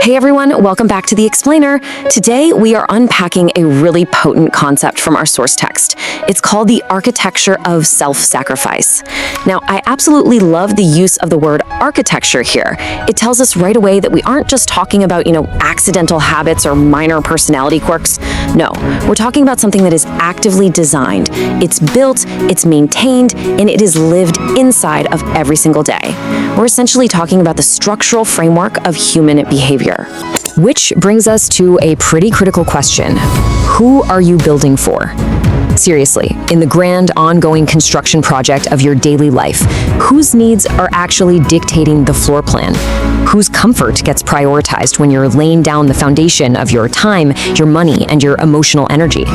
Hey everyone, welcome back to The Explainer. Today we are unpacking a really potent concept from our source text. It's called the architecture of self-sacrifice. Now, I absolutely love the use of the word architecture here. It tells us right away that we aren't just talking about, accidental habits or minor personality quirks. No, we're talking about something that is actively designed. It's built, it's maintained, and it is lived inside of every single day. We're essentially talking about the structural framework of human behavior. Which brings us to a pretty critical question. Who are you building for? Seriously, in the grand ongoing construction project of your daily life, whose needs are actually dictating the floor plan? Whose comfort gets prioritized when you're laying down the foundation of your time, your money, and your emotional energy?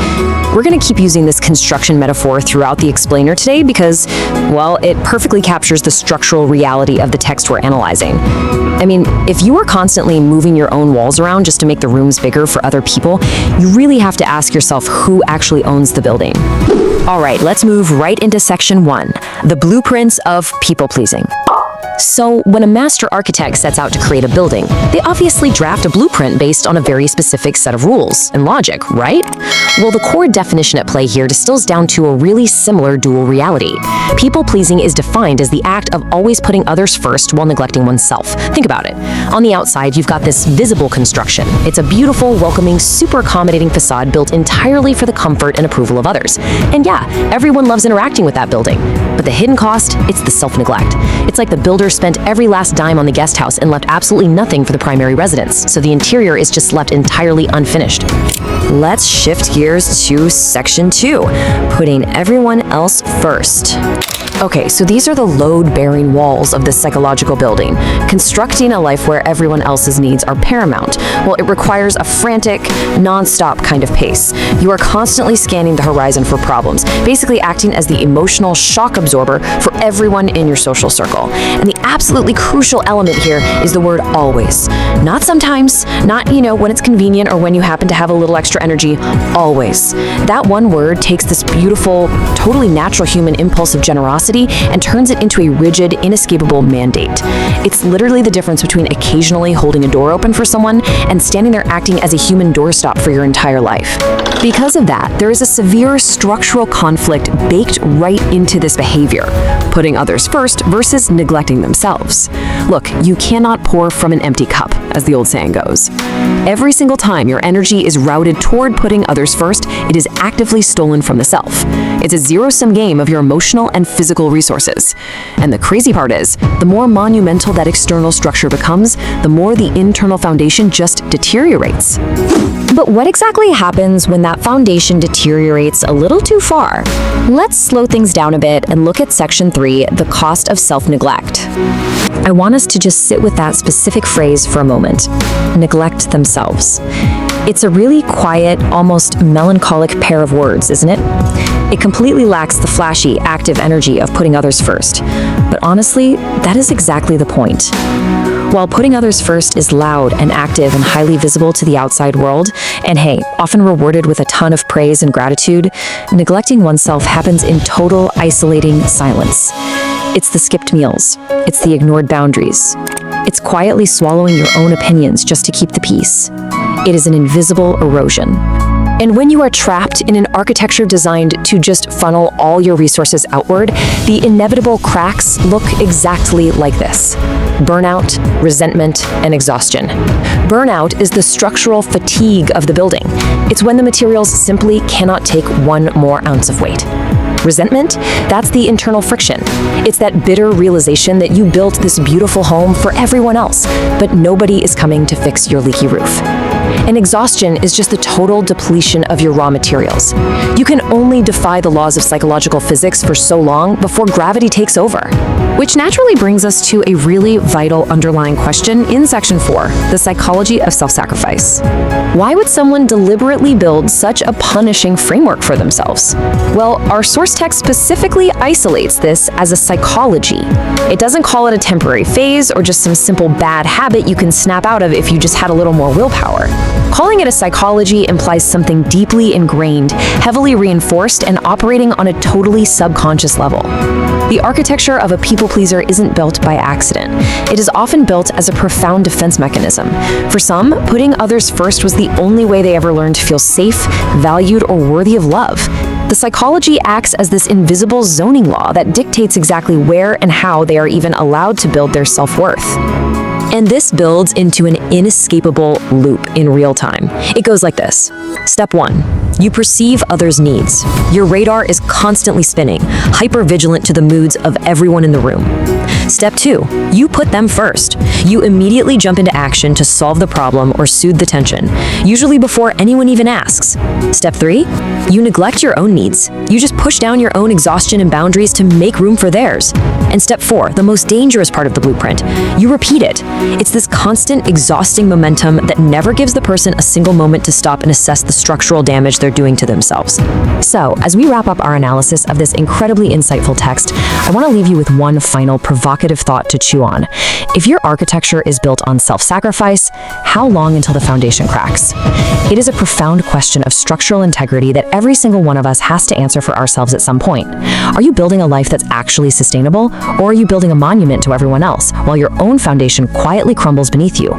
We're going to keep using this construction metaphor throughout the explainer today because, well, it perfectly captures the structural reality of the text we're analyzing. I mean, if you are constantly moving your own walls around just to make the rooms bigger for other people, you really have to ask yourself who actually owns the building. All right, let's move right into section 1, the blueprints of people-pleasing. So, when a master architect sets out to create a building, they obviously draft a blueprint based on a very specific set of rules and logic, right? Well, the core definition at play here distills down to a really similar dual reality. People-pleasing is defined as the act of always putting others first while neglecting oneself. Think about it. On the outside, you've got this visible construction. It's a beautiful, welcoming, super accommodating facade built entirely for the comfort and approval of others. And yeah, everyone loves interacting with that building. But the hidden cost, it's the self-neglect. It's like the builder spent every last dime on the guest house and left absolutely nothing for the primary residence, so the interior is just left entirely unfinished. Let's shift gears to section 2, putting everyone else first. Okay, so these are the load-bearing walls of this psychological building. Constructing a life where everyone else's needs are paramount. Well, it requires a frantic, non-stop kind of pace. You are constantly scanning the horizon for problems, basically acting as the emotional shock absorber for everyone in your social circle. And the absolutely crucial element here is the word always. Not sometimes, not, when it's convenient or when you happen to have a little extra energy, always. That one word takes this beautiful, totally natural human impulse of generosity and turns it into a rigid, inescapable mandate. It's literally the difference between occasionally holding a door open for someone and standing there acting as a human doorstop for your entire life. Because of that, there is a severe structural conflict baked right into this behavior, putting others first versus neglecting themselves. Look, you cannot pour from an empty cup, as the old saying goes. Every single time your energy is routed toward putting others first, it is actively stolen from the self. It's a zero-sum game of your emotional and physical resources. And the crazy part is, the more monumental that external structure becomes, the more the internal foundation just deteriorates. But what exactly happens when that foundation deteriorates a little too far? Let's slow things down a bit and look at section 3, the cost of self-neglect. I want us to just sit with that specific phrase for a moment. Neglect themselves. It's a really quiet, almost melancholic pair of words, isn't it? It completely lacks the flashy, active energy of putting others first. But honestly, that is exactly the point. While putting others first is loud and active and highly visible to the outside world, and hey, often rewarded with a ton of praise and gratitude, neglecting oneself happens in total, isolating silence. It's the skipped meals. It's the ignored boundaries. It's quietly swallowing your own opinions just to keep the peace. It is an invisible erosion. And when you are trapped in an architecture designed to just funnel all your resources outward, the inevitable cracks look exactly like this: burnout, resentment, and exhaustion. Burnout is the structural fatigue of the building. It's when the materials simply cannot take one more ounce of weight. Resentment, that's the internal friction. It's that bitter realization that you built this beautiful home for everyone else, but nobody is coming to fix your leaky roof. And exhaustion is just the total depletion of your raw materials. You can only defy the laws of psychological physics for so long before gravity takes over. Which naturally brings us to a really vital underlying question in section 4, the psychology of self-sacrifice. Why would someone deliberately build such a punishing framework for themselves? Well, our source text specifically isolates this as a psychology. It doesn't call it a temporary phase or just some simple bad habit you can snap out of if you just had a little more willpower. Calling it a psychology implies something deeply ingrained, heavily reinforced, and operating on a totally subconscious level. The architecture of a people pleaser isn't built by accident. It is often built as a profound defense mechanism. For some, putting others first was the only way they ever learned to feel safe, valued, or worthy of love. The psychology acts as this invisible zoning law that dictates exactly where and how they are even allowed to build their self-worth. And this builds into an inescapable loop in real time. It goes like this. Step 1. You perceive others' needs. Your radar is constantly spinning, hyper-vigilant to the moods of everyone in the room. Step 2. You put them first. You immediately jump into action to solve the problem or soothe the tension, usually before anyone even asks. Step 3. You neglect your own needs. You just push down your own exhaustion and boundaries to make room for theirs. And step 4, the most dangerous part of the blueprint. You repeat it. It's this constant, exhausting momentum that never gives the person a single moment to stop and assess the structural damage they're doing to themselves. So, as we wrap up our analysis of this incredibly insightful text, I want to leave you with one final provocative thought to chew on. If your architecture is built on self-sacrifice, how long until the foundation cracks? It is a profound question of structural integrity that every single one of us has to answer for ourselves at some point. Are you building a life that's actually sustainable, or are you building a monument to everyone else while your own foundation quietly crumbles beneath you?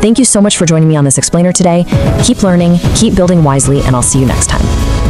Thank you so much for joining me on this explainer today. Keep learning, keep building wisely, and I'll see you next time.